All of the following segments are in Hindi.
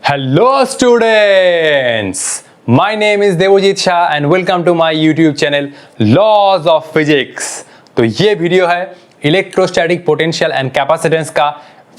Hello students, my name is Devojit Shah and welcome to my YouTube channel Laws of Physics। तो ये वीडियो है इलेक्ट्रोस्टैटिक पोटेंशियल एंड कैपेसिटेंस का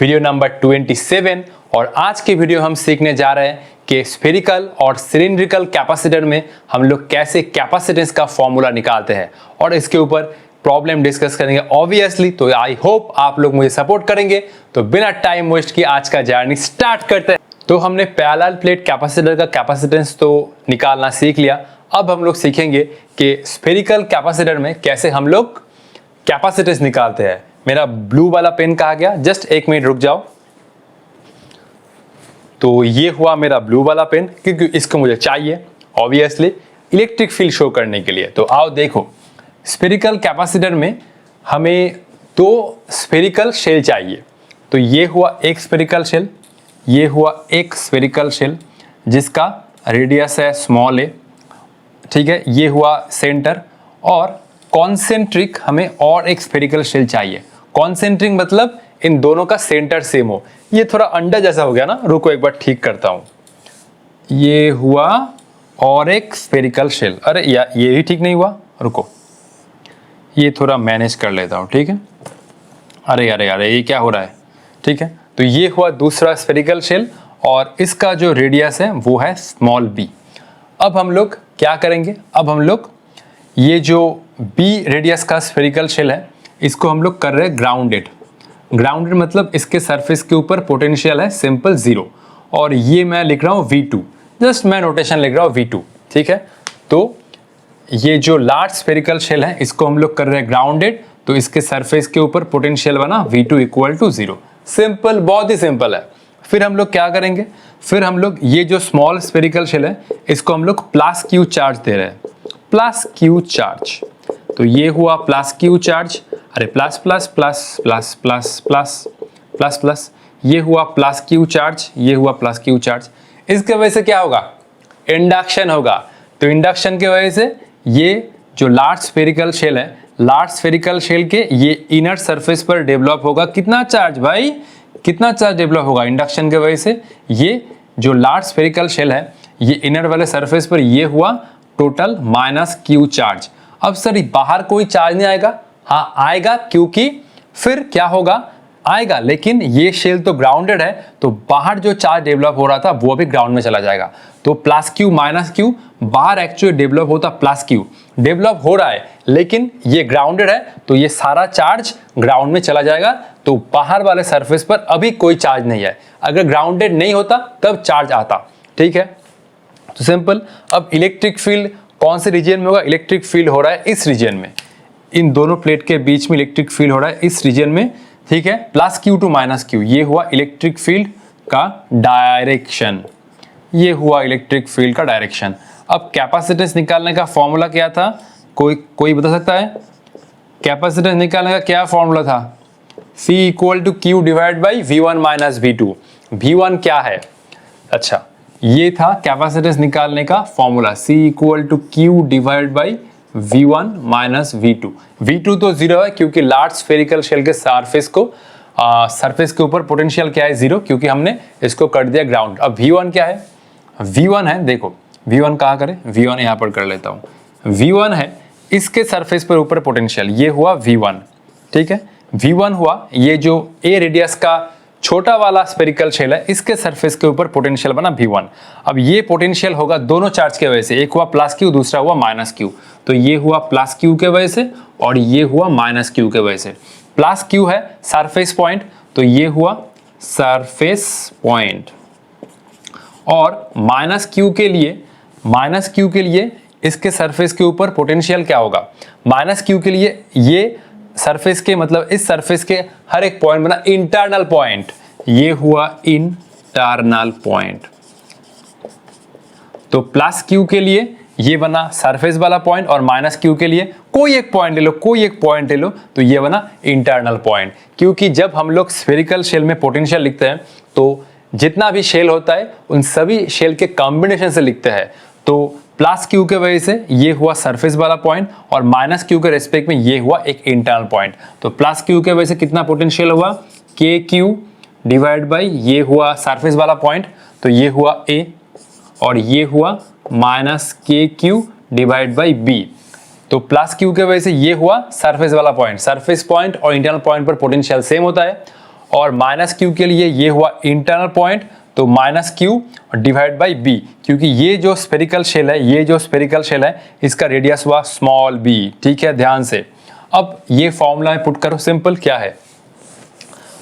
वीडियो नंबर 27 और आज के वीडियो हम सीखने जा रहे हैं कि स्फेरिकल और सिलिंड्रिकल कैपेसिटर में हम लोग कैसे कैपेसिटेंस का फॉर्मूला निकालते हैं और इसके ऊपर प्रॉब्लम डिस्कस करेंगे ऑब्वियसली। तो आई होप आप लोग मुझे सपोर्ट करेंगे। तो बिना टाइम वेस्ट किए आज का जर्नी स्टार्ट करते हैं। तो हमने पैरेलल प्लेट कैपेसिटर का कैपेसिटेंस तो निकालना सीख लिया। अब हम लोग सीखेंगे कि स्फेरिकल कैपेसिटर में कैसे हम लोग कैपेसिटेंस निकालते हैं। मेरा ब्लू वाला पेन कहा गया, जस्ट एक मिनट रुक जाओ। तो ये हुआ मेरा ब्लू वाला पेन क्योंकि इसको मुझे चाहिए ऑब्वियसली इलेक्ट्रिक फील्ड शो करने के लिए। तो आओ देखो, स्फेरिकल कैपेसिटर में हमें दो स्फेरिकल शेल चाहिए। तो ये हुआ एक स्फेरिकल शेल, ये हुआ एक स्फेरिकल शेल जिसका रेडियस है स्मॉल ए, ठीक है। ये हुआ सेंटर और कॉन्सेंट्रिक हमें और एक स्फेरिकल शेल चाहिए। कॉन्सेंट्रिक मतलब इन दोनों का सेंटर सेम हो। ये थोड़ा अंडा जैसा हो गया ना, रुको एक बार ठीक करता हूं। ये हुआ और एक स्फेरिकल शेल, अरे या ये भी ठीक नहीं हुआ, रुको ये थोड़ा मैनेज कर लेता हूं, ठीक है। अरे अरे अरे ये क्या हो रहा है, ठीक है। तो ये हुआ दूसरा स्फेरिकल शेल और इसका जो रेडियस है वो है स्मॉल बी। अब हम लोग क्या करेंगे, अब हम लोग ये जो बी रेडियस का स्फेरिकल शेल है इसको हम लोग कर रहे हैं ग्राउंडेड। ग्राउंडेड मतलब इसके सरफेस के ऊपर पोटेंशियल है सिंपल 0 और ये मैं लिख रहा हूँ V2, जस्ट मैं नोटेशन लिख रहा हूँ V2, ठीक है। तो ये जो लार्ज स्फेरिकल शेल है इसको हम लोग कर रहे हैं ग्राउंडेड, तो इसके सरफेस के ऊपर पोटेंशियल बना V2 इक्वल टू 0। सिंपल, बहुत ही सिंपल है। फिर हम लोग क्या करेंगे, फिर हम लोग ये जो स्मॉल स्फेरिकल शेल है इसको हम लोग प्लस क्यू चार्ज दे रहे हैं, प्लस क्यू चार्ज। तो ये हुआ प्लस क्यू चार्ज, अरे plus plus plus plus plus plus plus plus, ये हुआ प्लस क्यू चार्ज, ये हुआ प्लस क्यू चार्ज। इसके वजह से क्या होगा, इंडक्शन होगा। तो इंडक्शन की वजह से ये जो लार्ज स्फेरिकल शेल है, लार्ज स्फेरिकल शेल के ये इनर सरफेस पर डेवलप होगा कितना चार्ज भाई, कितना चार्ज डेवलप होगा इंडक्शन के वजह से। ये जो लार्ज स्फेरिकल शेल है ये इनर वाले सरफेस पर ये हुआ टोटल माइनस क्यू चार्ज। अब सर बाहर कोई चार्ज नहीं आएगा, हाँ आएगा, क्योंकि फिर क्या होगा आएगा, लेकिन ये शेल तो ग्राउंडेड है तो बाहर जो चार्ज डेवलप हो रहा था वो भी ग्राउंड में चला जाएगा। तो प्लस क्यू माइनस क्यू, बाहर एक्चुअली डेवलप होता प्लस क्यू, डेवलप हो रहा है लेकिन ये ग्राउंडेड है तो ये सारा चार्ज ग्राउंड में चला जाएगा। तो बाहर वाले सरफेस पर अभी कोई चार्ज नहीं है, अगर ग्राउंडेड नहीं होता तब चार्ज आता, ठीक है। तो सिंपल। अब इलेक्ट्रिक फील्ड कौन से रीजन में होगा, इलेक्ट्रिक फील्ड हो रहा है इस रीजन में, इन दोनों प्लेट के बीच में इलेक्ट्रिक फील्ड हो रहा है इस रीजन में, ठीक है। Plus q to minus q, ये हुआ इलेक्ट्रिक फील्ड का डायरेक्शन, ये हुआ इलेक्ट्रिक फील्ड का डायरेक्शन। अब कैपेसिटेंस निकालने का फॉर्मूला क्या था, कोई बता सकता है, कैपेसिटेंस निकालने का क्या फॉर्मूला था, C equal to Q divide by V1 minus V2। V1 क्या है, अच्छा ये था कैपेसिटेंस निकालने का formula, C equal to Q divide by V1 minus V2। V2 तो 0 है क्योंकि लार्ज स्फेरिकल शेल के सरफेस के ऊपर पोटेंशियल क्या है 0, क्योंकि हमने इसको कर दिया ग्राउंड। अब V1 क्या है, V1 है, देखो V1 कहाँ करें, V1 यहाँ पर कर लेता हूँ। V1 है इसके सरफेस पर ऊपर पोटेंशियल, ये हुआ V1, ठीक है। V1 हुआ ये जो A रेडियस का छोटा वाला स्फेरिकल शेल है इसके सरफेस के ऊपर पोटेंशियल बना V1। अब ये पोटेंशियल होगा दोनों चार्ज के वजह से, एक हुआ प्लस क्यू दूसरा हुआ माइनस क्यू। तो ये हुआ प्लस क्यू के वजह से और ये हुआ माइनस क्यू के वजह से। प्लस क्यू है सरफेस पॉइंट, तो ये हुआ सरफेस पॉइंट, और माइनस क्यू के लिए इसके सरफेस के ऊपर पोटेंशियल क्या होगा, माइनस क्यू के लिए ये सरफेस के मतलब इस सरफेस के हर एक पॉइंट बना इंटरनल पॉइंट, ये हुआ इंटरनल पॉइंट। तो प्लस क्यू के लिए ये बना सरफेस वाला पॉइंट और माइनस क्यू के लिए कोई एक पॉइंट ले लो, तो ये बना इंटरनल पॉइंट। क्योंकि जब हम लोग स्फेरिकल शेल में पोटेंशियल लिखते हैं तो जितना भी शेल होता है उन सभी शेल के कॉम्बिनेशन से लिखते हैं। तो प्लस क्यू के वजह से ये हुआ सरफेस वाला पॉइंट और माइनस क्यू के रेस्पेक्ट में ये हुआ एक इंटरनल पॉइंट। तो प्लस क्यू के वजह से कितना पोटेंशियल हुआ, के क्यू डिवाइड बाई ये हुआ सरफेस वाला पॉइंट, तो ये हुआ a और ये हुआ माइनस के क्यू डिवाइड बाई बी। तो प्लस क्यू के वजह से ये हुआ सरफेस वाला पॉइंट, सरफेस पॉइंट और इंटरनल पॉइंट पर पोटेंशियल सेम होता है, और माइनस क्यू के लिए ये हुआ इंटरनल पॉइंट, तो minus q divide by b, क्योंकि ये जो स्फेरिकल शेल है, ये जो स्फेरिकल शेल है, इसका रेडियस हुआ स्मॉल बी। ठीक है, ध्यान से। अब ये फॉर्मूला में पुट करो, सिंपल क्या है,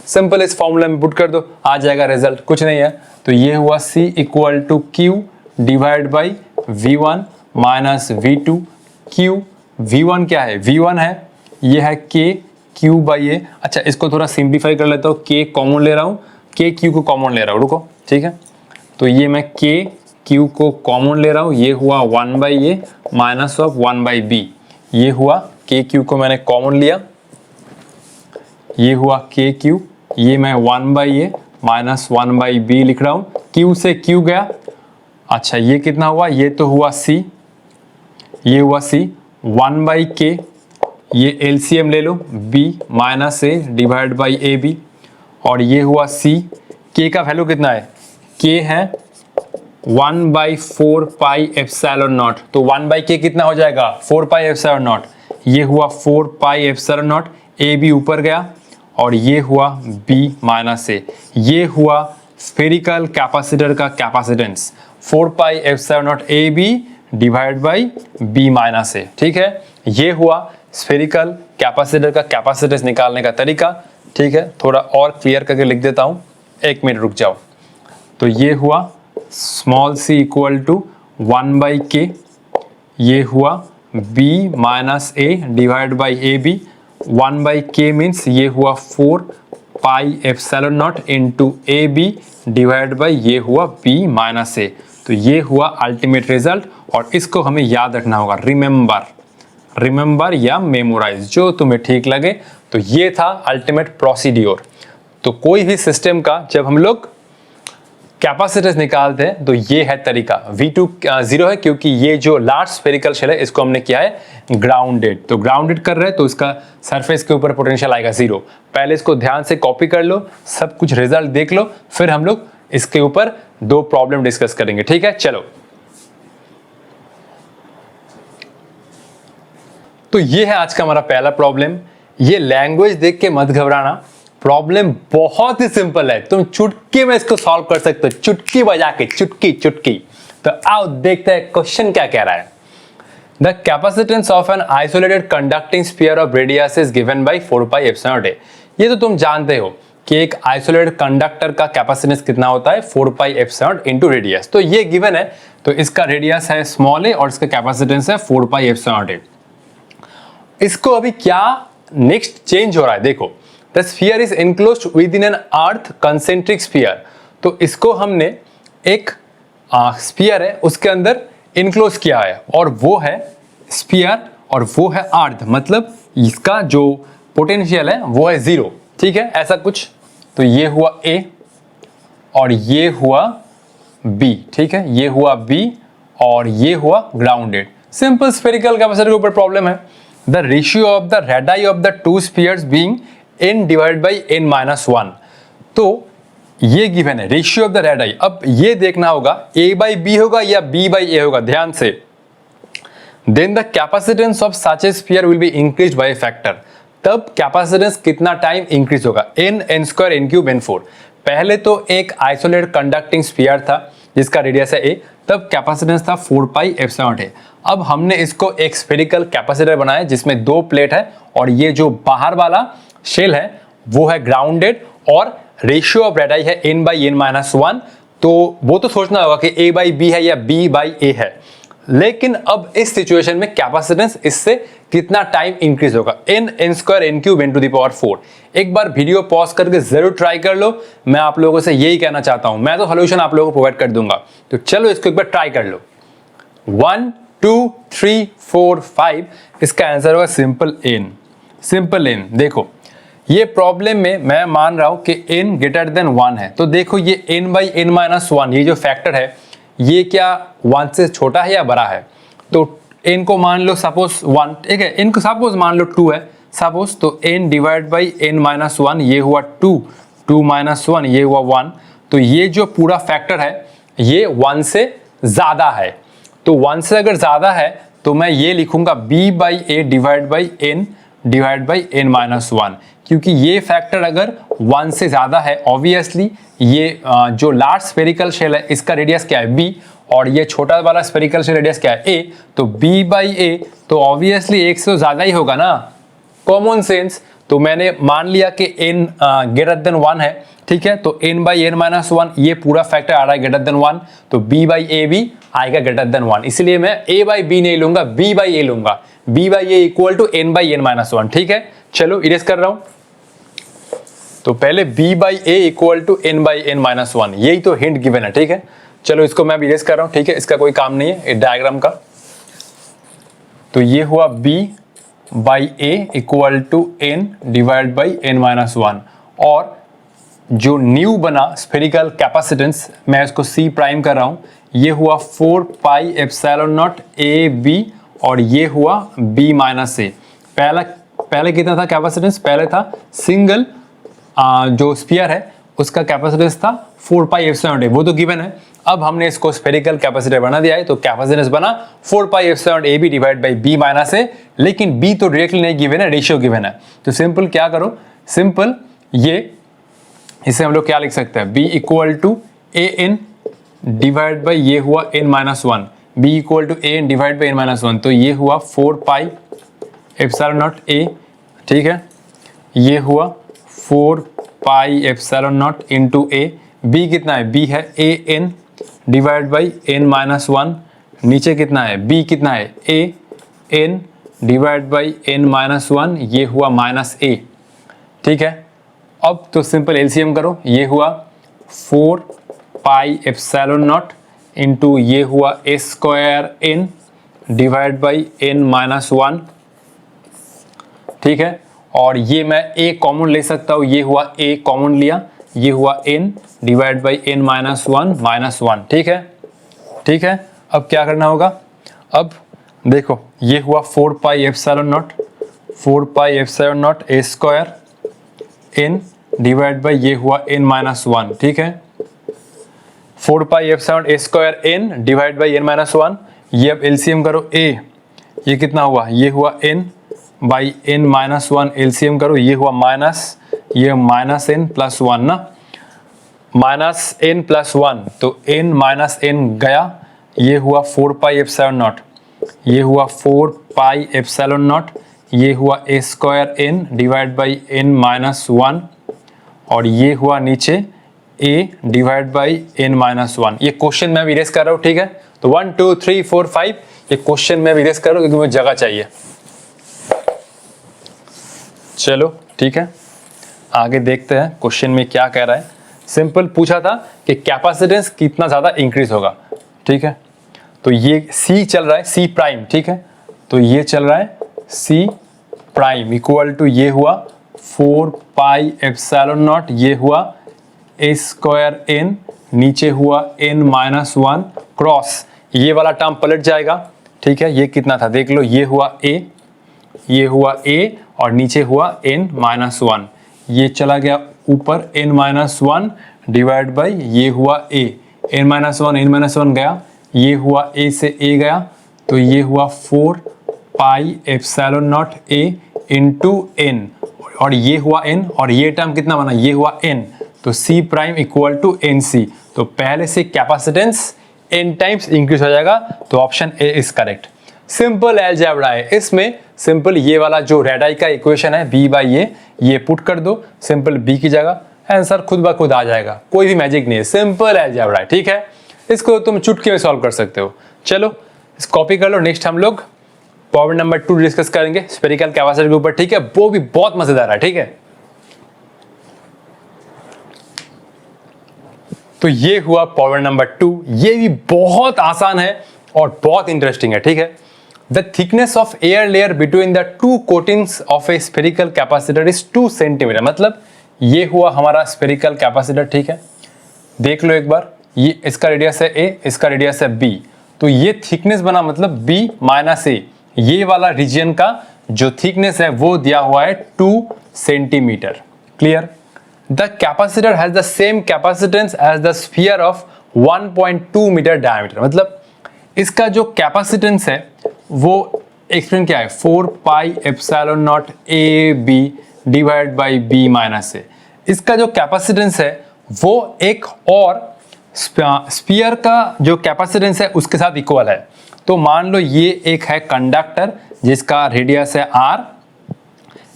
सिंपल इस फॉर्मूला में पुट कर दो, आ जाएगा रिजल्ट, कुछ नहीं है। तो ये हुआ C equal to Q divide by V1 minus V2 Q। V1 क्या है, V1 है, ये है K Q बाई A। अच्छा, इसको थोड़ा सिंप्लीफाई कर लेता हूँ, K कॉमन ले रहा हूँ, K Q को कॉमन ले रहा हूँ, रुको, ठीक है। तो ये मैं K Q को कॉमन ले रहा हूँ, ये हुआ 1 by A minus of 1 by B। ये हुआ K Q को मैंने कॉमन लिया, ये हुआ K Q, ये मैं 1 by A minus 1 by B लिख रहा हूँ, Q से Q गया। अच्छा, ये कितना हुआ, ये तो हुआ C, ये हुआ C 1 बाई K, ये LCM ले लो, B minus A divide by AB, और ये हुआ C। K का वैल्यू कितना है, K है 1 बाई 4 पाई एप्सिलॉन नॉट। तो 1 बाई K कितना हो जाएगा, 4 पाई एप्सिलॉन नॉट। ये हुआ 4 पाई एप्सिलॉन नॉट, AB ऊपर गया, और ये हुआ B माइनस A। ये हुआ स्फेरिकल कैपेसिटर का capacitance, 4 pi epsilon not AB divide by B minus A। ठीक है, ये हुआ स्फेरिकल कैपेसिटर का कैपेसिटेंस निकालने का तरीका। ठीक है, थोड़ा और क्लियर करके लिख देता हूं, 1 मिनट रुक जाओ। तो ये हुआ small c equal to 1 by K, ये हुआ B minus A divide by AB। 1 by K means ये हुआ 4 pi epsilon naught into AB divide by ये हुआ B माइनस A। तो ये हुआ अल्टीमेट रिजल्ट, और इसको हमें याद रखना होगा, रिमेंबर या मेमोराइज, जो तुम्हें ठीक लगे। तो ये था अल्टीमेट प्रोसीड्योर। तो कोई भी सिस्टम का जब हम लोग कैपेसिटेंस निकालते हैं तो ये है तरीका। V2 0 है क्योंकि ये जो लार्ज स्फेरिकल शेल है इसको हमने किया है ग्राउंडेड। तो ग्राउंडेड कर रहे हैं तो इसका सरफेस के ऊपर पोटेंशियल आएगा 0। पहले इसको ध्यान से कॉपी कर लो, सब कुछ रिजल्ट देख लो, फिर हम लोग इसके ऊपर 2 प्रॉब्लम डिस्कस करेंगे। ठीक है, चलो। तो ये है आज का हमारा पहला प्रॉब्लम। ये लैंग्वेज देख के मत घबराना, प्रॉब्लम बहुत ही सिंपल है, तुम चुटकी में इसको सॉल्व कर सकते हो, चुटकी बजा के, चुटकी। तो आओ देखते हैं क्वेश्चन क्या कह रहा है। The capacitance of an isolated conducting sphere of radius is given by 4 pi epsilon naught ए। ये तो तुम जानते हो कि एक आइसोलेटेड कंडक्टर का कैपेसिटेंस कितना होता है, 4 pi epsilon not into radius. तो ये गिवन है, तो इसका रेडियस है स्मॉल ए और इसका कैपेसिटेंस है 4 पाई एप्सिलॉन नॉट ए। इसको अभी क्या नेक्स्ट चेंज हो रहा है, देखो। The sphere is enclosed with in an earth concentric sphere. तो इसको हमने एक स्फीयर है उसके अंदर इनक्लोज किया है, और वो है स्फीयर और वो है अर्थ, मतलब इसका जो पोटेंशियल है वो है 0। ठीक है, ऐसा कुछ। तो ये हुआ A और ये हुआ B। ठीक है, ये हुआ B और ये हुआ ग्राउंडेड। सिंपल स्फेरिकल कैपेसिटर के ऊपर प्रॉब्लम है। The ratio of the radii of the 2 spheres being n divide by n minus 1। तो ये गिवन है रेशियो ऑफ द रेडाई। अब ये देखना होगा a बाई b होगा या b बाई a होगा, ध्यान से। Then the capacitance of such a sphere will be increased by factor. तब कैपेसिटेंस कितना टाइम इंक्रीज होगा, n square n cube n4। पहले तो एक आइसोलेटेड कंडक्टिंग स्फीयर था जिसका रेडियस है a, तब कैपेसिटेंस था 4 पाई एप्सिलॉन नॉट ए। अब हमने इसको एक स्फेरिकल कैपेसिटर बनाया जिसमें 2 प्लेट है, और ये जो बाहर वाला शेल है वो है ग्राउंडेड, और रेशियो ऑफ रेडाई है n बाई n माइनस 1। तो वो तो सोचना होगा कि a बाई b है या b बाई a है, लेकिन अब इस सिचुएशन में कैपेसिटेंस इससे कितना टाइम इंक्रीज होगा, n square n cube n to the power 4। एक बार वीडियो पॉज करके जरूर ट्राई कर लो, मैं आप लोगों से यही कहना चाहता हूं। मैं तो सॉल्यूशन आप लोगों को प्रोवाइड कर दूंगा, तो चलो इसको एक बार ट्राई कर लो। 1 2 3 4 5, इसका आंसर होगा सिंपल n। देखो ये प्रॉब्लम में मैं मान रहा हूं कि n ग्रेटर देन 1 है, तो देखो ये n बाई n माइनस 1, ये जो फैक्टर है ये क्या 1 से छोटा है या बड़ा है। तो n को मान लो सपोज 1, ठीक है, n को सपोज मान लो 2 है सपोज, तो n divide by n minus 1, ये हुआ 2 माइनस 1, ये हुआ 1। तो ये जो पूरा फैक्टर है ये 1 से ज़्यादा है, तो 1 से अगर ज़्यादा है तो मैं ये लिखूंगा b/a divide by n minus 1, क्योंकि ये फैक्टर अगर 1 से ज़्यादा है ऑब्वियसली ये जो लार्ज स्फेरिकल शेल है इसका रेडियस क्या है b, और ये छोटा वाला स्फेरिकल शेल रेडियस क्या है a, तो b/a तो ऑब्वियसली 1 से ज़्यादा ही होगा ना, कॉमन सेंस। तो मैंने मान लिया कि n ग्रेटर देन 1 है, ठीक है, तो n/n माइनस 1 ये पूरा फैक्टर आ रहा है ग्रेटर देन 1, तो b/a भी आएगा ग्रेटर देन 1, इसलिए मैं a/b नहीं लूंगा, b/a लूंगा, b/a equal to n/n minus 1, ठीक है। चलो इरेज कर रहा हूं, तो पहले b/a equal to n/n minus 1, यही तो हिंट गिवन है, ठीक है। चलो इसको मैं इरेज कर रहा हूं, ठीक है, इसका कोई काम नहीं है डायग्राम का। तो ये हुआ b/a equal to n divide by n minus 1, और जो न्यू बना स्फेरिकल कैपेसिटेंस मैं इसको c प्राइम कर रहा हूं, ये हुआ 4 पाई एप्सिलॉन नॉट ab, और ये हुआ b माइनस a। पहले कितना था कैपेसिटेंस, पहले था सिंगल जो स्फीयर है उसका कैपेसिटेंस था 4 पाई एप्सिलॉन नॉट a, वो तो गिवन है। अब हमने इसको स्फेरिकल कैपेसिटर बना दिया है, तो कैपेसिटेंस बना 4 pi epsilon not ab divide by b minus a, लेकिन b तो डायरेक्टली नहीं गिवन है, रेशियो गिवन है। तो सिंपल क्या करो, सिंपल ये इसे हम लोग क्या लिख सकते हैं, b equal to a n divide by ये हुआ n minus 1, b equal to a n divide by n minus 1, तो ये हुआ 4 पाई एप्सिलॉन नॉट a, ठीक है, ये हुआ 4 pi epsilon naught into a, b कितना है, b है a n divide by n minus 1, नीचे कितना है, b कितना है a n divide by n minus 1, ये हुआ माइनस a, ठीक है। अब तो सिंपल एलसीएम करो, ये हुआ 4 पाई एप्सिलॉन नॉट इंटू ये हुआ a square n divide by n minus 1, ठीक है, और ये मैं a कॉमन ले सकता हूँ, ये हुआ a कॉमन लिया, ये हुआ n divide by n minus 1, ठीक है, ठीक है। अब क्या करना होगा, अब देखो ये हुआ 4 pi epsilon not a square n divide by ये हुआ n माइनस 1, ठीक है, 4 pi epsilon a square n divide by n minus 1, ये अब एलसीएम करो a, ये कितना हुआ, ये हुआ n by n minus 1, LCM करो, ये हुआ माइनस, ये माइनस n प्लस 1 ना, माइनस n प्लस 1, तो n माइनस n गया, ये हुआ 4 पाई एप्सिलॉन नॉट, ये हुआ 4 पाई एप्सिलॉन नॉट, ये हुआ a square n divide by n minus 1, और ये हुआ नीचे a divide by n minus 1। ये क्वेश्चन मैं इरेज कर रहा हूँ, ठीक है, तो 1 2 3 4 5 ये क्वेश्चन मैं इरेज कर रहा हूँ क्योंकि मुझे जगह चाहिए। चलो ठीक है, आगे देखते हैं क्वेश्चन में क्या कह रहा है। सिंपल पूछा था कि कैपेसिटेंस कितना ज़्यादा इंक्रीज होगा, ठीक है, तो ये C चल रहा है, C प्राइम, ठीक है, तो ये चल रहा है C प्राइम इक्वल टू ये हुआ 4 पाई एप्सिलॉन नॉट, ये हुआ a स्क्वायर n, नीचे हुआ n माइनस 1 क्रॉस, ये वाला टर्म पलट जाएगा, ठीक है, ये कितना था देख लो, ये हुआ a, ये हुआ a और नीचे हुआ n माइनस 1, ये चला गया ऊपर n माइनस 1 डिवाइड बाई ये हुआ a, n माइनस 1 गया, ये हुआ a से a गया, तो ये हुआ 4 pi epsilon not a into n, और ये हुआ n, और ये टर्म कितना बना, ये हुआ n, तो C prime equal to NC, तो पहले से कैपेसिटेंस n टाइम्स इंक्रीज हो जाएगा, तो option A is correct. Simple algebra है, इसमें सिंपल ये वाला जो रेडाई का इक्वेशन है b बाई ये पुट कर दो, सिंपल b की जगह, आंसर खुद ब खुद आ जाएगा, कोई भी मैजिक नहीं है, सिंपल अलजेब्रा है, ठीक है, इसको तुम चुटकी में सॉल्व कर सकते हो। चलो इस कॉपी कर लो, नेक्स्ट हम लोग प्रॉब्लम नंबर 2 डिस्कस करेंगे स्फेरिकल कैपेसिटर के ऊपर, ठीक है, वो भी बहुत मजेदार है, ठीक है। तो ये हुआ प्रॉब्लम नंबर 2, ये भी बहुत आसान है और बहुत इंटरेस्टिंग है, ठीक है। The thickness of air layer between the two coatings of A spherical capacitor is 2 centimetre, मतलब ये हुआ हमारा स्फेरिकल कैपेसिटर, ठीक है, देख लो एक बार, ये इसका रेडियस है a, इसका रेडियस है b, तो ये थिकनेस बना मतलब b माइनस a, ये वाला रीजन का जो थिकनेस है वो दिया हुआ है 2 centimetre, clear. The capacitor has the same capacitance as the sphere of 1.2 metre diameter, मतलब इसका जो कैपेसिटेंस है वो एक्सप्लेन क्या है, 4 pi epsilon naught A B divide by B minus A. इसका जो कैपेसिटेंस है वो एक और स्फीयर का जो कैपेसिटेंस है उसके साथ इक्वल है। तो मान लो ये एक है कंडक्टर जिसका रेडियस है r,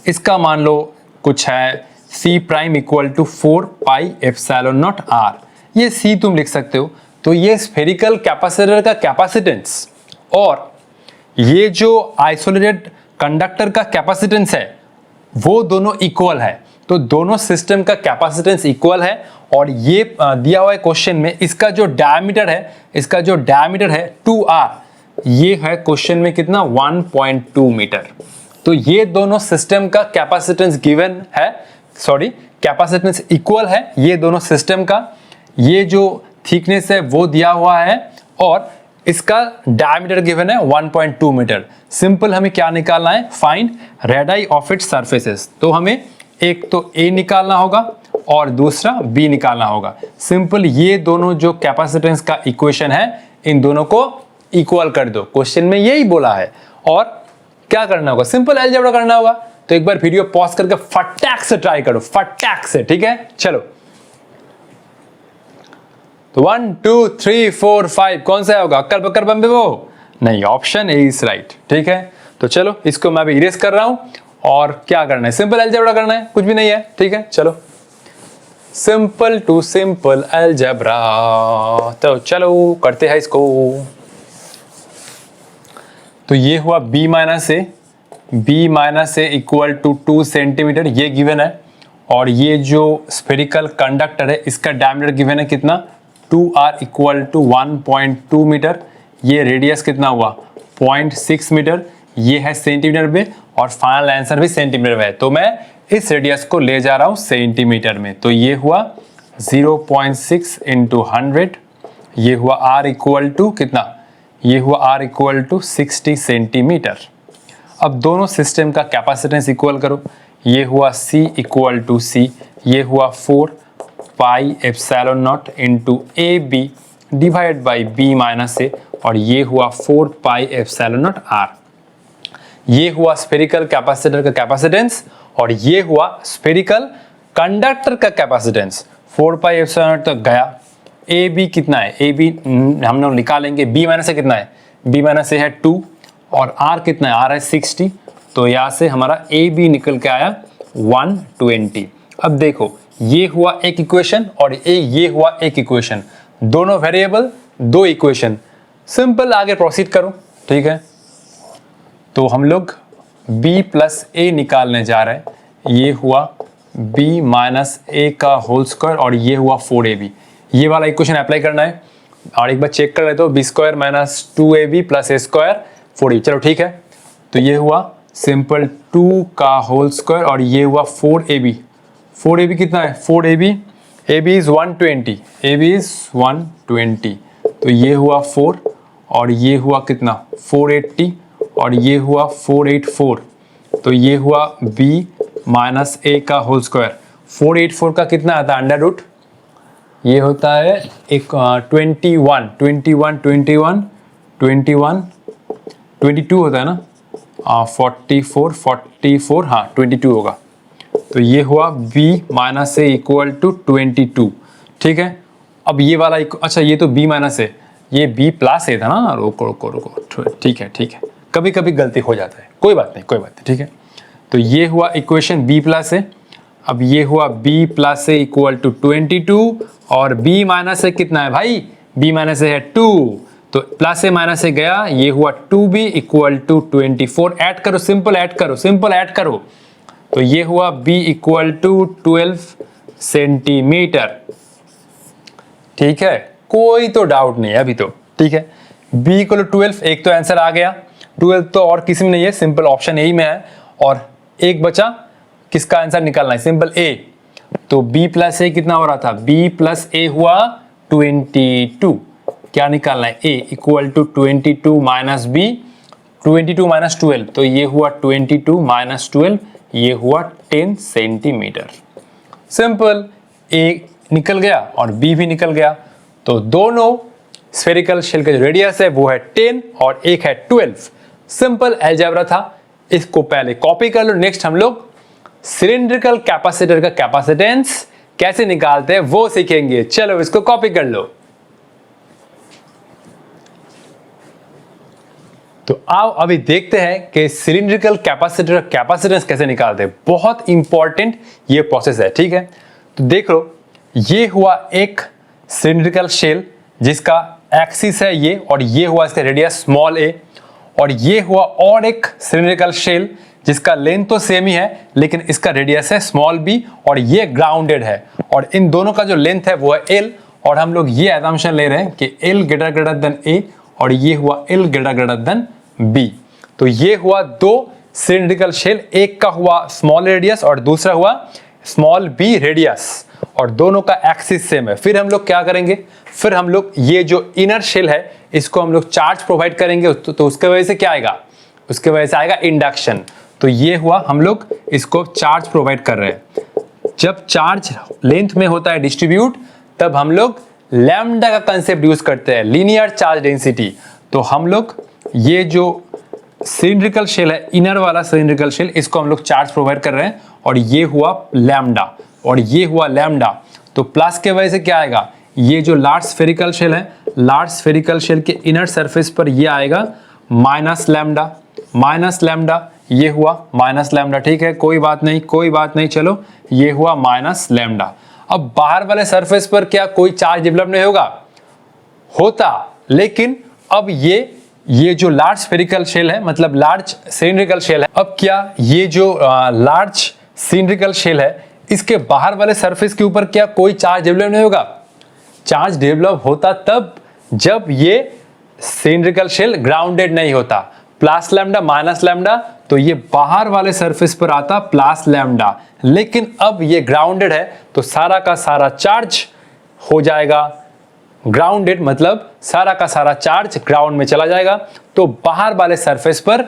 इसका मान लो कुछ है c prime equal to 4 pi epsilon naught r, ये c तुम लिख सकते हो। तो ये स्फेरिकल कैपेसिटर का कैपेसिटेंस और ये जो आइसोलेटेड कंडक्टर का कैपेसिटेंस है वो दोनों इक्वल है। तो दोनों सिस्टम का कैपेसिटेंस इक्वल है और ये दिया हुआ है क्वेश्चन में, इसका जो डायमीटर है, इसका जो डायमीटर है 2r, ये है क्वेश्चन में कितना 1.2 मीटर। तो ये दोनों सिस्टम का कैपेसिटेंस गिवन है, सॉरी कैपेसिटेंस इक्वल है ये दोनों सिस्टम का। ये जो थिकनेस है वो दिया हुआ है और इसका डायमीटर गिवन है 1.2 मीटर। सिंपल हमें क्या निकालना है, find radii of its surfaces. तो हमें एक तो A निकालना होगा और दूसरा B निकालना होगा। सिंपल ये दोनों जो कैपेसिटेंस का इक्वेशन है इन दोनों को इक्वल कर दो, क्वेश्चन में यही बोला है। और क्या करना होगा, सिंपल अलजेब्रा करना होगा। तो एक बार वीडियो पॉज करके फटाक से ट्राई करो, फटाक से, ठीक है। चलो तो 1 2 3 4 5 कौन सा होगा, अक्कर बक्कर बम्बे वो नहीं, ऑप्शन ए इज राइट, ठीक है। तो चलो इसको मैं अभी इरेज कर रहा हूं और क्या करना है, सिंपल अलजेब्रा करना है, कुछ भी नहीं है, ठीक है। चलो सिंपल टू सिंपल अलजेब्रा, तो चलो करते हैं इसको। तो ये हुआ b minus a equal to 2 centimetre, ये गिवन है। और ये जो स्फेरिकल कंडक्टर है इसका डायमीटर गिवन है कितना 2r इक्वल टू 1.2 मीटर। ये रेडियस कितना हुआ 0.6 मीटर, ये है सेंटीमीटर में और फाइनल आंसर भी सेंटीमीटर में है। तो मैं इस रेडियस को ले जा रहा हूं सेंटीमीटर में। तो ये हुआ 0.6 इंटू 100, ये हुआ r इक्वल टू कितना, ये हुआ r इक्वल टू 60 सेंटीमीटर। अब दोनों सिस्टम का कैपेसिटेंस इक्वल करो, ये हुआ c इक्वल टू c, ये हुआ 4 pi epsilon naught into A B divide by B minus A, और ये हुआ 4 पाई एप्सिलॉन नॉट r। ये हुआ स्फेरिकल कैपेसिटर का कैपेसिटेंस और ये हुआ स्फेरिकल कंडक्टर का कैपेसिटेंस। 4 पाई एप्सिलॉन नॉट तक गया। ए बी कितना है, ए बी हम लोग निकालेंगे, बी माइनस ए कितना है, बी माइनस ए है 2 और r कितना है, r है 60। तो यहाँ से हमारा ए बी निकल के आया 120। अब देखो ये हुआ एक इक्वेशन और ये हुआ एक इक्वेशन, दोनों वेरिएबल दो इक्वेशन। सिंपल आगे प्रोसीड करो, ठीक है। तो हम लोग b प्लस ए निकालने जा रहे हैं। ये हुआ b माइनस ए का होल स्क्वायर और ये हुआ 4ab। ये वाला इक्वेशन अप्लाई करना है और एक बार चेक कर लेते हो, b square minus 2ab plus A square 4ab। चलो ठीक है, तो ये हुआ सिंपल 2 का होल स्क्वायर और ये हुआ 4ab। 4ab कितना है, 4ab, ab is 120, ab is 120। तो ये हुआ 4 और ये हुआ कितना 480 और ये हुआ 484। तो ये हुआ b माइनस ए का होल स्क्वायर। 484 का कितना आता है, अंडर रूट, ये होता है एक 22 होता है ना, 44 हाँ 22 होगा। तो ये हुआ b minus a equal to 22, ठीक है। अब ये वाला अच्छा ये तो b माइनस ए, ये b प्लस ए था ना, रोको, ठीक है, कभी कभी गलती हो जाता है, कोई बात नहीं, ठीक है। तो ये हुआ इक्वेशन b प्लस ए। अब ये हुआ b plus a equal to 22 और b माइनस ए कितना है भाई, b माइनस ए है 2, तो प्लस ए माइनस ए गया, ये हुआ 2b इक्वल टू 24। ऐड करो, सिंपल ऐड करो। तो ये हुआ b इक्वल टू 12 सेंटीमीटर, ठीक है। कोई तो डाउट नहीं है अभी तो, ठीक है। b इक्वल टू 12, एक तो आंसर आ गया, 12 तो और किसी में नहीं है, सिंपल ऑप्शन ए में है। और एक बचा, किसका आंसर निकालना है, सिंपल a। तो b प्लस ए कितना हो रहा था, b प्लस ए हुआ 22। क्या निकालना है, a equal to 22 minus b, 22 minus 12, तो ये हुआ 22 माइनस 12, ये हुआ 10 सेंटीमीटर। सिंपल, a निकल गया और b भी निकल गया। तो दोनों स्फेरिकल शेल का जो रेडियस है वो है 10 और एक है 12। सिंपल अलजेब्रा था, इसको पहले कॉपी कर लो। नेक्स्ट हम लोग सिलिंड्रिकल कैपेसिटर का कैपेसिटेंस कैसे निकालते हैं वो सीखेंगे। चलो इसको कॉपी कर लो। तो आओ अभी देखते हैं कि सिलिंड्रिकल कैपेसिटर कैपेसिटेंस कैसे निकालते हैं। बहुत इंपॉर्टेंट ये प्रोसेस है, ठीक है। तो देख लो, ये हुआ एक सिलिंड्रिकल शेल जिसका एक्सिस है ये, और ये हुआ इसका रेडियस स्मॉल ए, और ये हुआ और एक सिलिंड्रिकल शेल जिसका लेंथ तो सेम ही है लेकिन इसका रेडियस है स्मॉल बी, और ये ग्राउंडेड है, और इन दोनों का जो लेंथ है वो है एल, और हम लोग ये असम्पशन ले रहे हैं कि एल ग्रेटर देन ए, और ये हुआ एल ग्रेटर देन बी। तो ये हुआ दो सिलिंड्रिकल शेल, एक का हुआ स्मॉल रेडियस और दूसरा हुआ स्मॉल बी रेडियस, और दोनों का एक्सिस सेम है। फिर हम लोग क्या करेंगे, फिर हम लोग ये जो इनर शेल है इसको हम लोग चार्ज प्रोवाइड करेंगे, तो उसके वजह से क्या आएगा, उसके वजह से आएगा इंडक्शन। तो ये हुआ हम लोग इसको चार्ज प्रोवाइड कर रहे हैं। जब चार्ज लेंथ में होता है डिस्ट्रीब्यूट, तब हम लोग लैम्डा का कंसेप्ट यूज करते हैं, लीनियर चार्ज डेंसिटी। तो हम लोग ये जो सिलिंड्रिकल शेल है, इनर वाला सिलिंड्रिकल शेल, इसको हम लोग चार्ज प्रोवाइड कर रहे हैं, और ये हुआ लैम्डा और ये हुआ लैम्डा। तो प्लस के वजह से क्या आएगा, ये जो लार्ज स्फेरिकल शेल है, लार्ज स्फेरिकल शेल के इनर सरफेस पर ये आएगा माइनस लैम्डा, माइनस लैम्डा, ये हुआ माइनस लैम्डा, ठीक है, कोई बात नहीं, कोई बात नहीं, चलो ये हुआ माइनस लैम्डा। अब बाहर वाले सरफेस पर क्या कोई चार्ज डेवलप नहीं होगा, होता, लेकिन अब ये जो लार्ज स्फेरिकल शेल है, मतलब लार्ज सिलिंड्रिकल शेल है, अब क्या ये जो लार्ज सिलिंड्रिकल शेल है इसके बाहर वाले सरफेस के ऊपर क्या कोई चार्ज डेवलप नहीं होगा। चार्ज डेवलप होता तब जब ये सिलिंड्रिकल शेल ग्राउंडेड नहीं होता, प्लस लैम्डा माइनस लैम्डा, तो ये बाहर वाले सरफेस पर आता प्लस लैम्डा। लेकिन अब ये ग्राउंडेड है तो सारा का सारा चार्ज हो जाएगा ग्राउंडेड, मतलब सारा का सारा चार्ज ग्राउंड में चला जाएगा, तो बाहर वाले सरफेस पर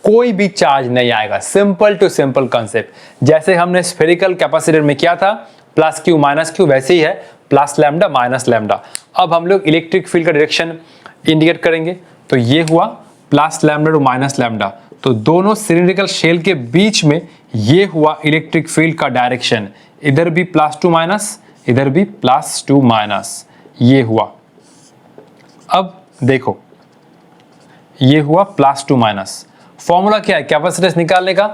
कोई भी चार्ज नहीं आएगा। सिंपल टू सिंपल कंसेप्ट, जैसे हमने स्फेरिकल कैपेसिटर में किया था प्लस क्यू माइनस क्यू, वैसे ही है प्लस लैम्डा माइनस लैम्डा। अब हम लोग इलेक्ट्रिक फील्ड का डायरेक्शन इंडिकेट करेंगे, तो ये हुआ plus lambda two minus lambda, तो दोनों सिलिंड्रिकल शेल के बीच में ये हुआ इलेक्ट्रिक फील्ड का डायरेक्शन, इधर भी प्लस टू माइनस, इधर भी प्लस टू माइनस, ये हुआ। अब देखो ये हुआ प्लस टू माइनस। फॉर्मूला क्या है कैपेसिटेंस निकालने का,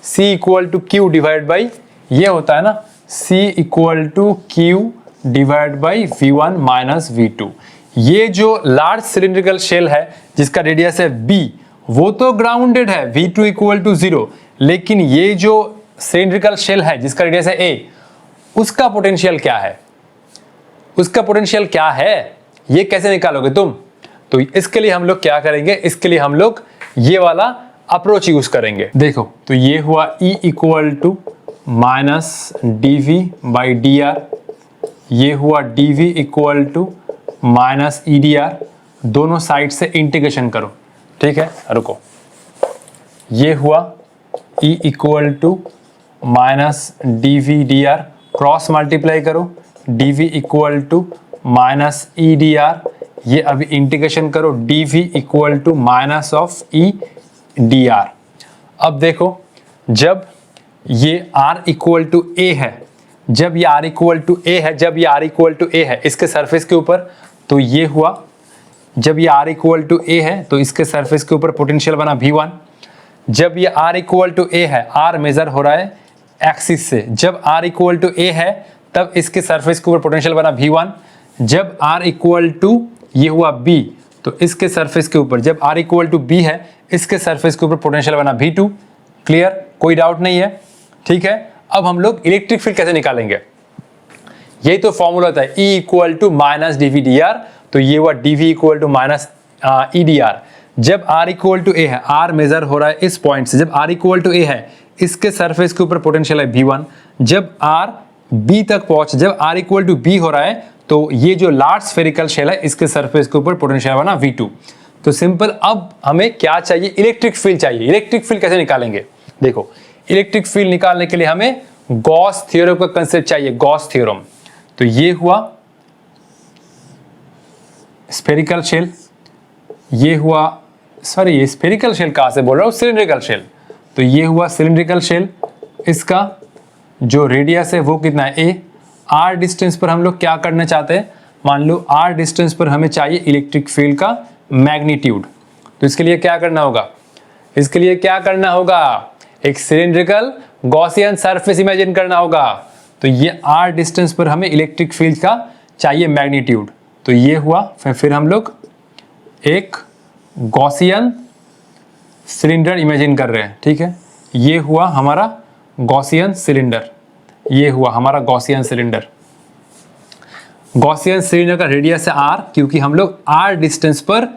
C equal to Q divide by, ये होता है ना C equal to Q divide by V1 minus V2। ये जो लार्ज सिलिंड्रिकल शेल है जिसका रेडियस है B, वो तो ग्राउंडेड है, V2 इक्वल टू 0, लेकिन ये जो सिलिंड्रिकल शेल है जिसका रेडियस है A, उसका पोटेंशियल क्या है, उसका पोटेंशियल क्या है, ये कैसे निकालोगे तुम। तो इसके लिए हम लोग क्या करेंगे, इसके लिए हम लोग ये वाला अप्रोच यूज करेंगे। देखो तो ये हुआ E equal to minus dV by dr, ये हुआ dV equal to minus EdR, दोनों साइड से इंटीग्रेशन करो, ठीक है, रुको, ये हुआ E equal to minus dV dr, cross multiply करो, dV equal to minus EdR, ये अभी इंटीग्रेशन करो, dV equal to minus of EdR। अब देखो जब ये R इक्वल टू A है, जब ये R इक्वल टू A है, जब ये R इक्वल टू A है इसके सरफेस के ऊपर, तो ये हुआ, जब ये R इक्वल टू A है तो इसके सरफेस के ऊपर पोटेंशियल बना V1। जब ये R इक्वल टू A है, R मेजर हो रहा है एक्सिस से, जब R इक्वल टू A है तब इसके सरफेस के ऊपर पोटेंशियल बना V1। जब R इक्वल टू ये हुआ B, तो इसके सरफेस के ऊपर, जब R इक्वल टू B है इसके सरफेस के ऊपर पोटेंशियल बना V2। क्लियर, कोई डाउट नहीं है, ठीक है। अब हम लोग इलेक्ट्रिक फील्ड कैसे निकालेंगे, यही तो फॉर्मूला था, E equal to minus dV dr, तो ये हुआ dV equal to minus EdR। जब R इक्वल टू A है, R मेजर हो रहा है इस पॉइंट से, जब R इक्वल टू A है इसके सरफेस के ऊपर पोटेंशियल है V1। जब R B तक पहुंचे, जब R इक्वल टू B हो रहा है, तो ये जो लार्ज स्फेरिकल शेल है इसके सरफेस के ऊपर पोटेंशियल बना V2। तो सिंपल, अब हमें क्या चाहिए, इलेक्ट्रिक फील्ड चाहिए। इलेक्ट्रिक फील्ड कैसे निकालेंगे, देखो इलेक्ट्रिक फील्ड निकालने के लिए हमें गॉस थ्योरम का कंसेप्ट चाहिए, गॉस थ्योरम। तो ये हुआ स्फेरिकल शेल, ये हुआ, सॉरी ये स्फेरिकल शेल कहाँ से बोल रहा हूँ, सिलिंड्रिकल शेल। तो ये हुआ सिलिंड्रिकल शेल, इसका जो रेडियस है वो कितना है ए। आर डिस्टेंस पर हम लोग क्या करना चाहते हैं, मान लो आर डिस्टेंस पर हमें चाहिए इलेक्ट्रिक फील्ड का मैग्नीट्यूड। तो इसके लिए क्या करना होगा, इसके लिए क्या करना होगा, एक सिलिंड्रिकल गॉसियन सरफेस इमेजिन करना होगा। तो ये आर डिस्टेंस पर हमें इलेक्ट्रिक फील्ड का चाहिए मैग्नीट्यूड। तो ये हुआ, फिर हम लोग एक गॉसियन सिलेंडर इमेजिन कर रहे हैं, ठीक है। ये हुआ हमारा गॉसियन सिलेंडर, ये हुआ हमारा गॉसियन सिलेंडर। गॉसियन सिलेंडर का रेडियस है आर, क्योंकि हम लोग आर डिस्टेंस पर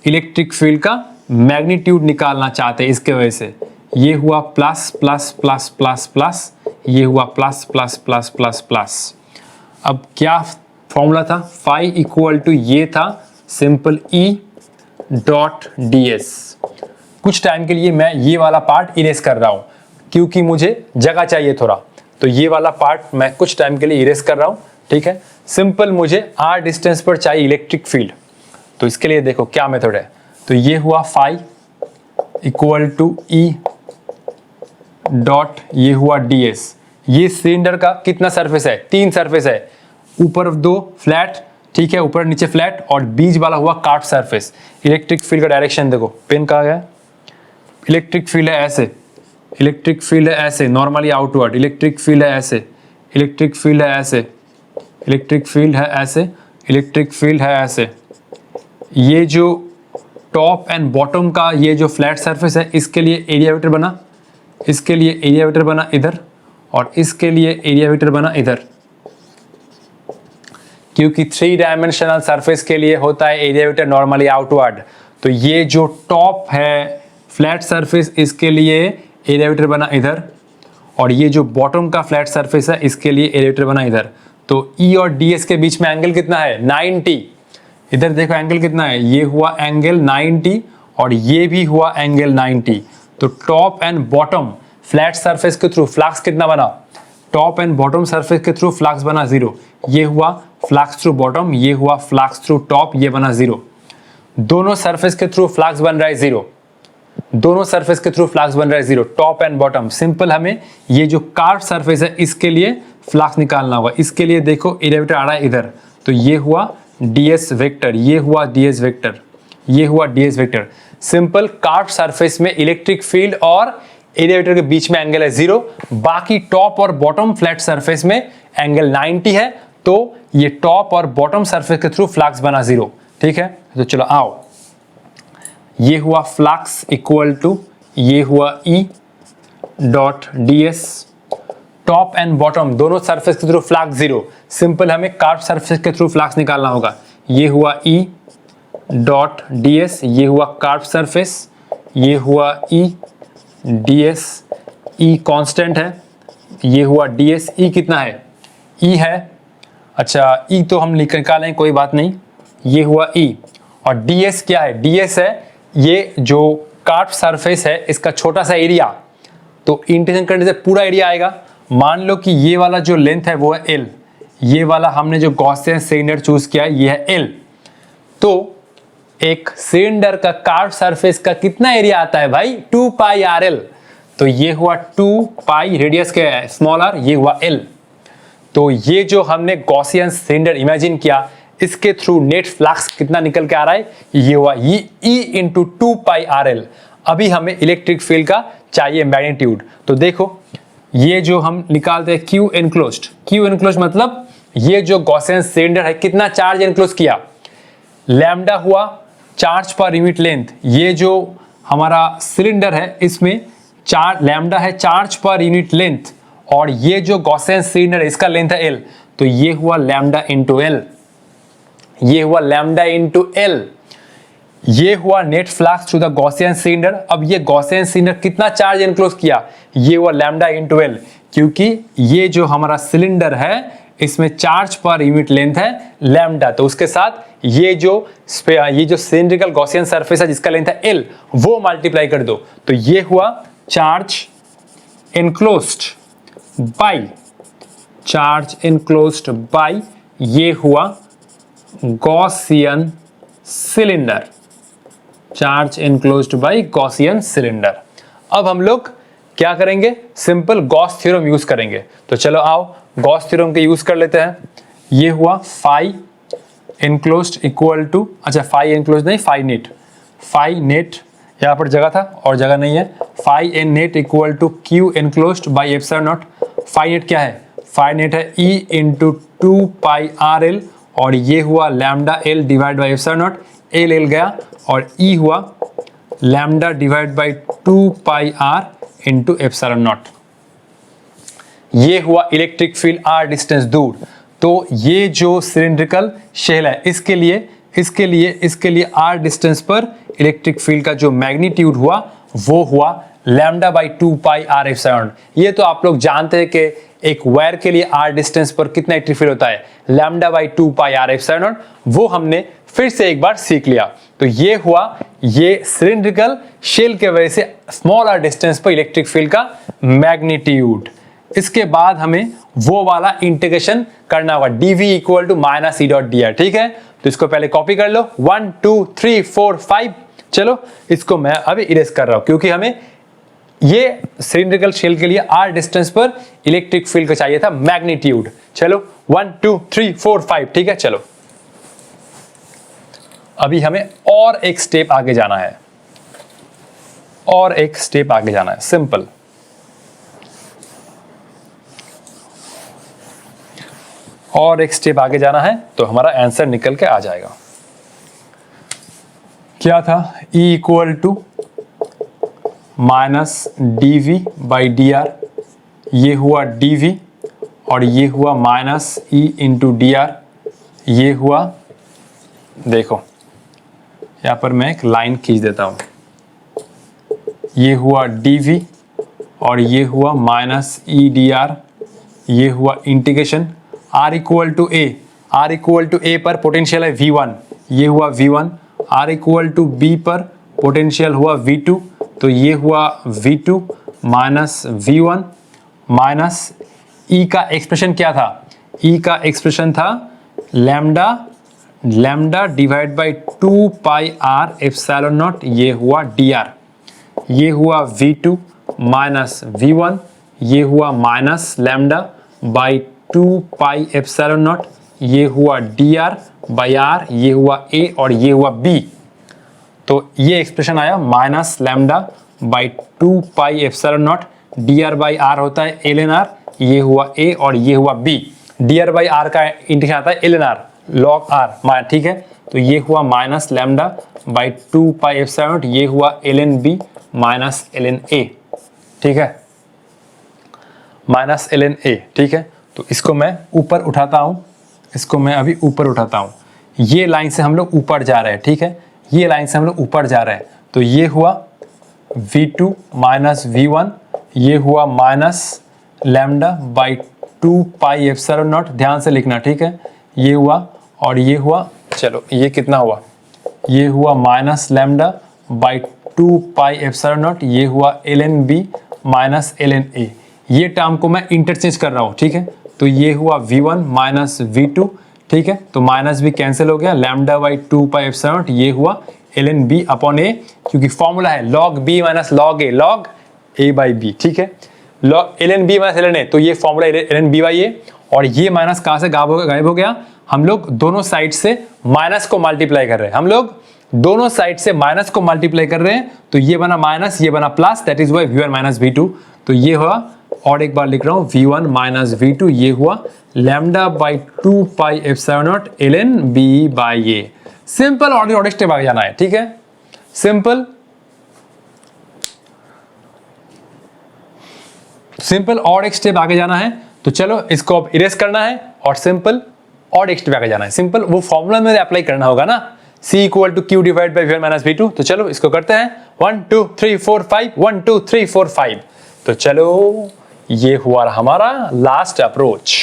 इलेक्ट्रिक फील्ड का मैग्नीट्यूड निकालना चाहते हैं, इसके वजह से। ये हुआ plus plus plus plus plus, ये हुआ plus plus plus plus plus. अब क्या फॉर्मूला था, फाई इक्वल टू ये था सिंपल ई डॉट डी एस। कुछ टाइम के लिए मैं ये वाला पार्ट इरेज कर रहा हूं, क्योंकि मुझे जगह चाहिए थोड़ा। तो ये वाला पार्ट मैं कुछ टाइम के लिए इरेज कर रहा हूं, ठीक है। सिंपल मुझे आर डिस्टेंस पर चाहिए इलेक्ट्रिक फील्ड। तो इसके लिए देखो क्या मेथड है। तो ये हुआ phi equal to E dot, ये हुआ डी एस। ये सिलेंडर का कितना सरफेस है, 3 सरफेस है, ऊपर 2 फ्लैट, ठीक है, ऊपर नीचे फ्लैट, और बीच वाला हुआ कार्व सरफेस। इलेक्ट्रिक फील्ड का डायरेक्शन देखो, पेन कहाँ गया, इलेक्ट्रिक फील्ड है ऐसे, इलेक्ट्रिक फील्ड है ऐसे, नॉर्मली आउटवर्ड, इलेक्ट्रिक फील्ड है ऐसे, इलेक्ट्रिक फील्ड है ऐसे, इलेक्ट्रिक फील्ड है ऐसे, इलेक्ट्रिक फील्ड है ऐसे। ये जो टॉप एंड बॉटम का ये जो फ्लैट सरफेस है, इसके लिए एरिया वेक्टर बना, इसके लिए एरिया वेक्टर बना इधर, और इसके लिए एरिया वेक्टर बना इधर। क्योंकि 3 डायमेंशनल सरफेस के लिए होता है एरिया वेक्टर नॉर्मली आउटवर्ड। तो ये जो टॉप है फ्लैट सरफेस, इसके लिए एरिया वेक्टर बना इधर, और ये जो बॉटम का फ्लैट सरफेस है, इसके लिए एरिया वेक्टर बना इधर। तो ई और डी एस के बीच में एंगल कितना है, 90। इधर देखो एंगल कितना है, ये हुआ एंगल 90, और ये भी हुआ एंगल 90। तो top and bottom flat surface के थ्रू फ्लक्स कितना बना, टॉप एंड बॉटम सरफेस के थ्रू फ्लक्स बना 0। ये हुआ फ्लक्स थ्रू बॉटम, ये हुआ फ्लक्स थ्रू टॉप, ये बना 0। दोनों सरफेस के थ्रू फ्लक्स बन रहा है 0, दोनों सरफेस के थ्रू फ्लक्स बन रहा है 0, टॉप एंड बॉटम। सिंपल हमें ये जो कार्व सरफेस है, इसके लिए फ्लक्स निकालना होगा। इसके लिए देखो एरिया वेक्टर आ रहा है इधर, तो ये हुआ ds वेक्टर, ये हुआ ds वेक्टर, ये हुआ ds vector. Simple curve surface में इलेक्ट्रिक फील्ड और एरिया वेक्टर के बीच में एंगल है 0, बाकी टॉप और बॉटम फ्लैट सरफेस में एंगल 90 है। तो ये टॉप और बॉटम सरफेस के थ्रू फ्लक्स बना 0, ठीक है। तो चलो आओ, ये हुआ फ्लक्स इक्वल टू, ये हुआ E dot D S. Top and bottom दोनों सरफेस के थ्रू फ्लक्स 0, सिंपल हमें कार्व सरफेस के थ्रू फ्लक्स निकालना होगा। ये हुआ E डॉट डी एस, ये हुआ कार्व सरफेस, ये हुआ E D S. E constant है, ये हुआ डी एस। E कितना है, E है, अच्छा E तो हम निकालें, कोई बात नहीं। ये हुआ E, और डी एस क्या है, डी एस है ये जो कार्व सरफेस है, इसका छोटा सा एरिया। तो इंटीग्रेशन करने से पूरा एरिया आएगा। मान लो कि ये वाला जो लेंथ है वो है L, ये वाला हमने जो गॉसियन सिलेंडर चूज किया है ये है L। तो एक सिलेंडर का कार्व सरफेस का कितना एरिया आता है भाई, 2 पाई RL। तो ये हुआ 2 पाई, रेडियस क्या है स्मॉल r, ये हुआ L। तो ये जो हमने गॉसियन सिलेंडर इमेजिन किया, इसके थ्रू नेट फ्लक्स कितना निकल के आ रहा है, ये हुआ E इंटू 2 पाई RL। अभी हमें इलेक्ट्रिक फील्ड का चाहिए मैग्नीट्यूड। तो देखो ये जो हम निकालते हैं Q एनक्लोज्ड, Q एनक्लोज्ड मतलब ये जो गॉसियन सिलेंडर है कितना चार्ज एनक्लोज किया, लैम्डा हुआ चार्ज पर यूनिट लेंथ। ये जो हमारा सिलेंडर है इसमें लैम्डा है चार्ज पर यूनिट लेंथ, और ये जो गॉसियन सिलेंडर है इसका लेंथ है L। तो ये हुआ लैम्डा इंटू L, ये हुआ लैम्डा इंटू L। ये हुआ net flux through the Gaussian cylinder. अब ये गॉसियन सिलेंडर कितना चार्ज एनक्लोज किया, ये हुआ लैम्डा इंटू L, क्योंकि ये जो हमारा सिलेंडर है इसमें चार्ज पर यूनिट लेंथ है लैम्डा। तो उसके साथ ये जो सिलेंड्रिकल गॉसियन सरफेस है जिसका लेंथ है L, वो मल्टीप्लाई कर दो। तो ये हुआ चार्ज एनक्लोज्ड बाय, ये हुआ Gaussian cylinder, charge enclosed bye Gaussian cylinder. अब हम लोग क्या करेंगे, सिंपल गॉस थ्योरम यूज करेंगे। तो चलो आओ गॉस थ्योरम के यूज कर लेते हैं। ये हुआ फाई एनक्लोज्ड इक्वल टू, अच्छा फाई एनक्लोज्ड नहीं, फाई नेट, फाई नेट यहाँ पर जगह था और जगह नहीं है, phi N net equal to Q enclosed by epsilon naught. Phi net क्या है, फाई नेट है E into 2 pi R L, और ये हुआ lambda L divide by epsilon naught, L L गया और ई हुआ lambda divide by 2 pi R into epsilon naught. ये हुआ इलेक्ट्रिक फील्ड आर डिस्टेंस दूर। तो ये जो सिलिंड्रिकल शेल है इसके लिए आर डिस्टेंस पर इलेक्ट्रिक फील्ड का जो मैग्नीट्यूड हुआ वो हुआ lambda by 2 pi R epsilon. ये तो आप लोग जानते हैं कि एक वायर के लिए आर डिस्टेंस पर कितना इलेक्ट्रिक फील्ड होता है, lambda by 2 pi R epsilon. वो हमने फिर से एक बार सीख लिया। तो ये हुआ ये सिलिंड्रिकल शेल के वजह से स्मॉल आर डिस्टेंस पर इलेक्ट्रिक फील्ड का मैग्नीट्यूड। इसके बाद हमें वो वाला इंटीग्रेशन करना होगा, dv equal to minus E dot D R. ठीक है, तो इसको पहले कॉपी कर लो, 1 2 3 4 5। चलो इसको मैं अभी इरेज कर रहा हूं क्योंकि हमें ये सिलिंड्रिकल शेल के लिए आर डिस्टेंस पर इलेक्ट्रिक फील्ड का चाहिए था मैग्नीट्यूड। चलो 1 2 3 4 5। ठीक है, चलो अभी हमें और एक स्टेप आगे जाना है, और एक स्टेप आगे जाना है, सिंपल। और एक स्टेप आगे जाना है तो हमारा आंसर निकल के आ जाएगा। क्या था, E equal to minus D V by D R, ये हुआ डी वी और ये हुआ minus E into D R. ये हुआ, देखो यहाँ पर मैं एक लाइन खींच देता हूँ, ये हुआ डी वी और ये हुआ माइनस ई डी आर। ये हुआ integration R equal to A, R equal to A पर पोटेंशियल है V1, ये हुआ V1। R equal to B पर पोटेंशियल हुआ V2, तो ये हुआ V2 minus V1 minus E का एक्सप्रेशन क्या था, E का एक्सप्रेशन था lambda divide by 2 pi R epsilon naught, ये हुआ dr। ये हुआ V2 माइनस V1, ये हुआ minus lambda by 2 pi epsilon naught, ये हुआ dr बाई r, ये हुआ a और ये हुआ b। तो ये एक्सप्रेशन आया minus lambda by 2 pi epsilon not, dr by r होता है ln r, ये हुआ a और ये हुआ b। dr बाई r का इंटीग्रेशन आता है ln r log r, ठीक है। तो ये हुआ minus lambda by 2 pi epsilon naught, ये हुआ ln b minus ln a। ठीक है, माइनस ln a। ठीक है, तो इसको मैं ऊपर उठाता हूं, इसको मैं अभी ऊपर उठाता हूं। ये लाइन से हम लोग ऊपर जा रहे हैं। ठीक है, ये लाइन से हम लोग ऊपर जा रहे हैं। तो ये हुआ V2 माइनस V1, ये हुआ minus lambda by 2 pi epsilon not, ध्यान से लिखना। ठीक है, ये हुआ और ये हुआ, चलो ये कितना हुआ, ये हुआ minus lambda by 2 pi epsilon naught, ये हुआ ln b minus ln a। ये टर्म को मैं इंटरचेंज कर रहा हूँ। ठीक है, तो ये हुआ V1 माइनस V2। ठीक है, तो माइनस भी कैंसिल हो गया, lambda by 2 pi epsilon naught, ये हुआ ln b अपॉन a, क्योंकि फॉर्मूला है log b minus log a by b। ठीक है, log ln b minus ln a, तो ये formula ln b by a, और ये माइनस कहाँ से गायब हो गया, हम लोग दोनों साइड से माइनस को मल्टीप्लाई कर रहे हैं, हम लोग दोनों साइड से माइनस को मल्टीप्लाई कर रहे हैं। तो ये बना माइनस, ये बना plus, that is why V1 minus V2। तो ये हुआ, और एक बार लिख रहा हूँ, V1 माइनस V2, ये हुआ lambda by 2 pi epsilon not ln b by a। Simple और स्टेप आगे जाना है। ठीक है, सिंपल और एक स्टेप आगे जाना है। तो चलो इसको अब इरेज करना है और सिंपल और एक स्टेप आगे जाना है। सिंपल वो फॉर्मूला में अप्लाई करना होगा ना, C equal to Q divide by V1 minus V2। तो चलो इसको करते हैं, 1 2 3 4 5, 1 2 3 4 5। तो चलो ये हुआ हमारा लास्ट अप्रोच।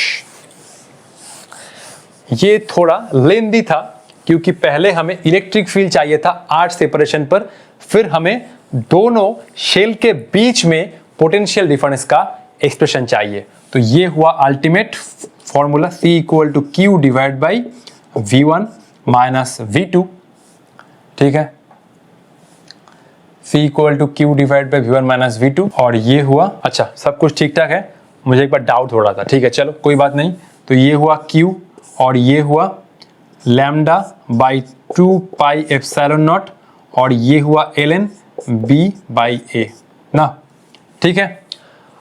ये थोड़ा लेंदी था क्योंकि पहले हमें इलेक्ट्रिक फील्ड चाहिए था आर्ट सेपरेशन पर, फिर हमें दोनों शेल के बीच में पोटेंशियल डिफरेंस का एक्सप्रेशन चाहिए। तो ये हुआ ultimate formula, C equal to Q divide by V1 minus V2। ठीक है, C equal to Q divide by V1 minus V2 और ये हुआ, अच्छा सब कुछ ठीक ठाक है, मुझे एक बार डाउट हो रहा था, ठीक है चलो कोई बात नहीं। तो ये हुआ Q और ये हुआ lambda by 2 pi epsilon not और ये हुआ ln B बाई A ना, ठीक है।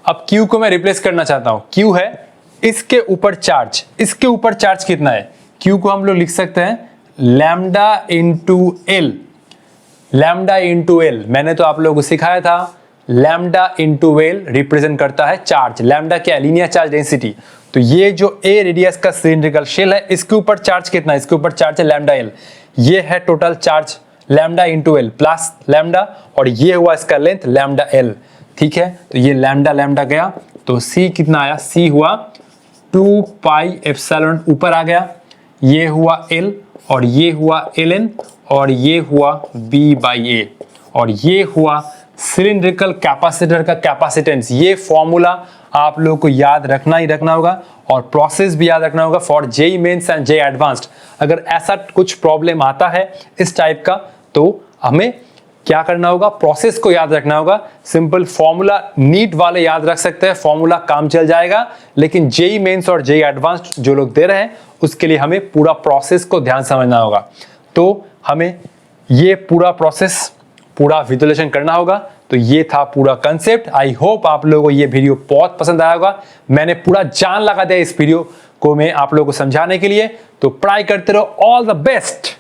अब Q को मैं रिप्लेस करना चाहता हूं, Q है इसके ऊपर चार्ज, इसके ऊपर चार्ज कितना है, Q को हम लोग लिख सकते हैं lambda into L, lambda into L, मैंने तो आप लोगों को सिखाया था लैम्डा इंटू एल रिप्रेजेंट करता है चार्ज, लैम्डा क्या है, लीनियर चार्ज डेंसिटी। तो ये जो ए रेडियस का सिलिंड्रिकल शेल है इसके ऊपर चार्ज कितना है, इसके ऊपर चार्ज है लैम्डा एल, ये है total charge lambda into L plus lambda और ये हुआ इसका लेंथ लैम्डा एल, ठीक है। तो ये लैम्डा लैम्डा गया तो C कितना आया, C हुआ 2 पाई एप्सिलॉन ऊपर आ गया, ये हुआ L और ये हुआ ln और ये हुआ B बाई A और ये हुआ सिलिंड्रिकल कैपेसिटर का कैपेसिटेंस। ये फॉर्मूला आप लोगों को याद रखना ही रखना होगा और प्रोसेस भी याद रखना होगा for JEE Mains and JEE Advanced. अगर ऐसा कुछ प्रॉब्लम आता है इस टाइप का तो हमें क्या करना होगा, प्रोसेस को याद रखना होगा। सिंपल फॉर्मूला नीट वाले याद रख सकते हैं, फॉर्मूला काम चल जाएगा, लेकिन जेई मेंस और जेई एडवांस्ड जो लोग दे रहे हैं उसके लिए हमें पूरा प्रोसेस को ध्यान समझना होगा। तो हमें ये पूरा प्रोसेस पूरा विजुअलाइजेशन करना होगा। तो ये था पूरा कंसेप्ट। आई होप आप लोगों को ये वीडियो बहुत पसंद आया होगा। मैंने पूरा जान लगा दिया इस वीडियो को मैं आप लोगों को समझाने के लिए। तो ट्राई करते रहो। All the best.